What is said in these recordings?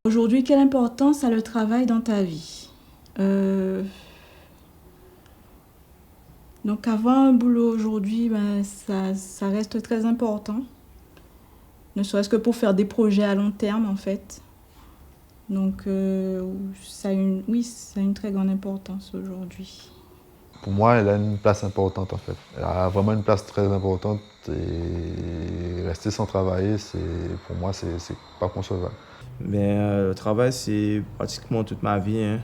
Aujourd'hui, quelle importance a le travail dans ta vie? Donc avoir un boulot aujourd'hui, ça reste très important. Ne serait-ce que pour faire des projets à long terme en fait. Donc ça a une très grande importance aujourd'hui. Pour moi, elle a une place importante en fait. Elle a vraiment une place très importante et rester sans travailler, pour moi, c'est pas concevable. Le travail, c'est pratiquement toute ma vie, hein.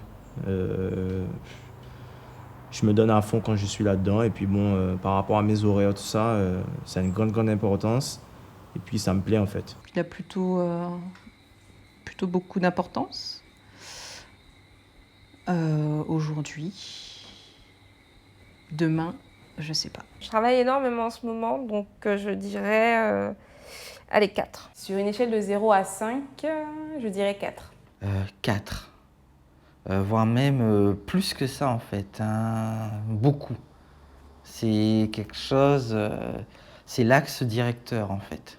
Je me donne à fond quand je suis là-dedans. Et puis bon, par rapport à mes horaires, tout ça, ça a une grande importance. Et puis ça me plaît en fait. Il a plutôt beaucoup d'importance aujourd'hui. Demain, je sais pas. Je travaille énormément en ce moment, donc je dirais, allez, 4. Sur une échelle de 0 à 5, je dirais 4. 4. Voire même plus que ça en fait, hein. Beaucoup. C'est quelque chose, c'est l'axe directeur en fait.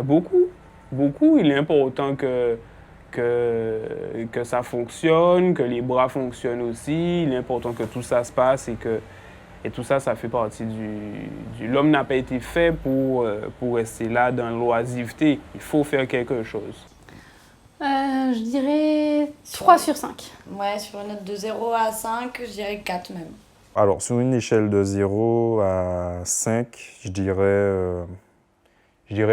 Beaucoup, beaucoup. Il est important que ça fonctionne, que les bras fonctionnent aussi. Il est important que tout ça se passe et tout ça, ça fait partie du... L'homme n'a pas été fait pour rester là dans l'oisiveté. Il faut faire quelque chose. Je dirais 3 sur 5. Ouais, sur une note de 0 à 5, je dirais 4 même. Alors, sur une échelle de 0 à 5, je dirais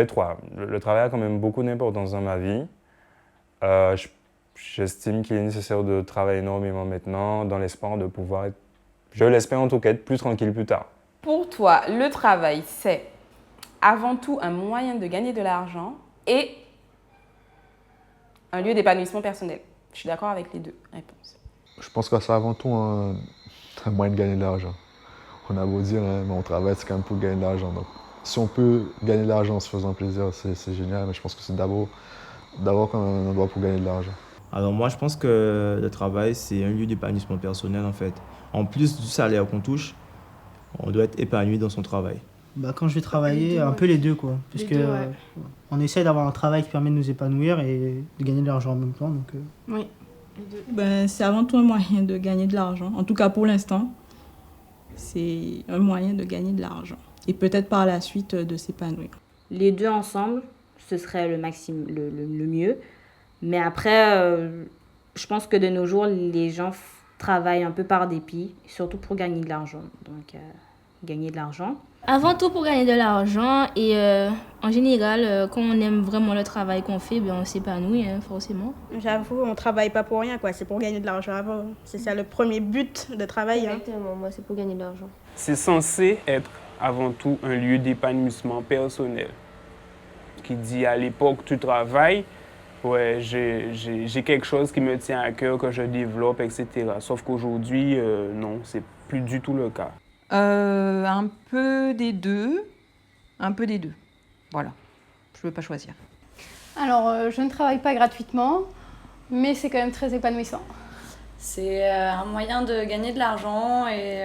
3. Le travail a quand même beaucoup d'importance dans ma vie. J'estime qu'il est nécessaire de travailler énormément maintenant, dans l'espoir de pouvoir être, je l'espère en tout cas, être plus tranquille plus tard. Pour toi, le travail, c'est avant tout un moyen de gagner de l'argent et un lieu d'épanouissement personnel. Je suis d'accord avec les deux réponses. Je pense que c'est avant tout un moyen de gagner de l'argent. On a beau dire, hein, mais on travaille, c'est quand même pour gagner de l'argent. Donc, si on peut gagner de l'argent en se faisant plaisir, c'est génial, mais je pense que c'est d'abord quand même un endroit pour gagner de l'argent. Alors moi, je pense que le travail, c'est un lieu d'épanouissement personnel en fait. En plus du salaire qu'on touche, on doit être épanoui dans son travail. Quand je vais travailler, un peu les deux quoi. Puisque on essaie d'avoir un travail qui permet de nous épanouir et de gagner de l'argent en même temps. Donc, Oui. C'est avant tout un moyen de gagner de l'argent. En tout cas pour l'instant, c'est un moyen de gagner de l'argent. Et peut-être par la suite de s'épanouir. Les deux ensemble, ce serait le mieux. Mais après, je pense que de nos jours, les gens travaillent un peu par dépit, surtout pour gagner de l'argent. Donc, gagner de l'argent. Avant tout pour gagner de l'argent et en général, quand on aime vraiment le travail qu'on fait, on s'épanouit forcément. J'avoue, on travaille pas pour rien, quoi. C'est pour gagner de l'argent avant. C'est ça le premier but de travail. Exactement, moi c'est pour gagner de l'argent. C'est censé être avant tout un lieu d'épanouissement personnel. Qui dit à l'époque tu travailles, ouais, j'ai quelque chose qui me tient à cœur, que je développe, etc. Sauf qu'aujourd'hui, non, c'est plus du tout le cas. Un peu des deux. Un peu des deux. Voilà. Je ne veux pas choisir. Alors, je ne travaille pas gratuitement, mais c'est quand même très épanouissant. C'est un moyen de gagner de l'argent et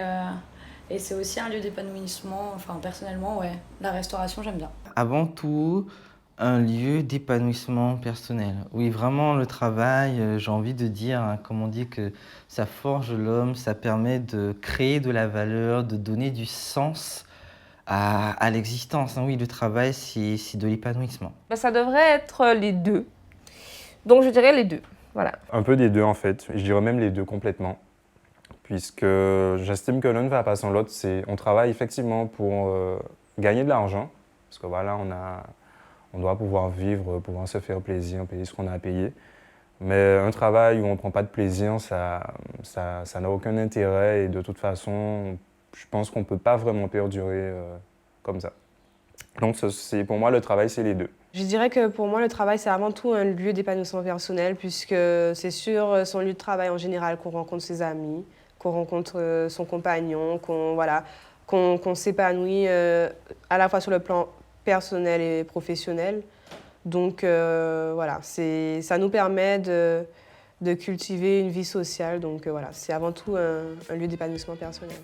c'est aussi un lieu d'épanouissement. Enfin, personnellement, ouais. La restauration, j'aime bien. Avant tout, un lieu d'épanouissement personnel. Oui, vraiment, le travail, j'ai envie de dire, hein, comme on dit, que ça forge l'homme, ça permet de créer de la valeur, de donner du sens à l'existence. Hein. Oui, le travail, c'est de l'épanouissement. Ça devrait être les deux. Donc, je dirais les deux. Voilà. Un peu des deux en fait, je dirais même les deux complètement. Puisque j'estime que l'un ne va pas sans l'autre. On travaille effectivement pour gagner de l'argent. Parce que voilà, on doit pouvoir vivre, pouvoir se faire plaisir, payer ce qu'on a à payer. Mais un travail où on ne prend pas de plaisir, ça n'a aucun intérêt et de toute façon, je pense qu'on ne peut pas vraiment perdurer comme ça. Donc pour moi, le travail, c'est les deux. Je dirais que pour moi, le travail, c'est avant tout un lieu d'épanouissement personnel, puisque c'est sur son lieu de travail en général qu'on rencontre ses amis, qu'on rencontre son compagnon, qu'on s'épanouit à la fois sur le plan personnel et professionnel. Donc voilà, ça nous permet de cultiver une vie sociale. Donc voilà, c'est avant tout un lieu d'épanouissement personnel.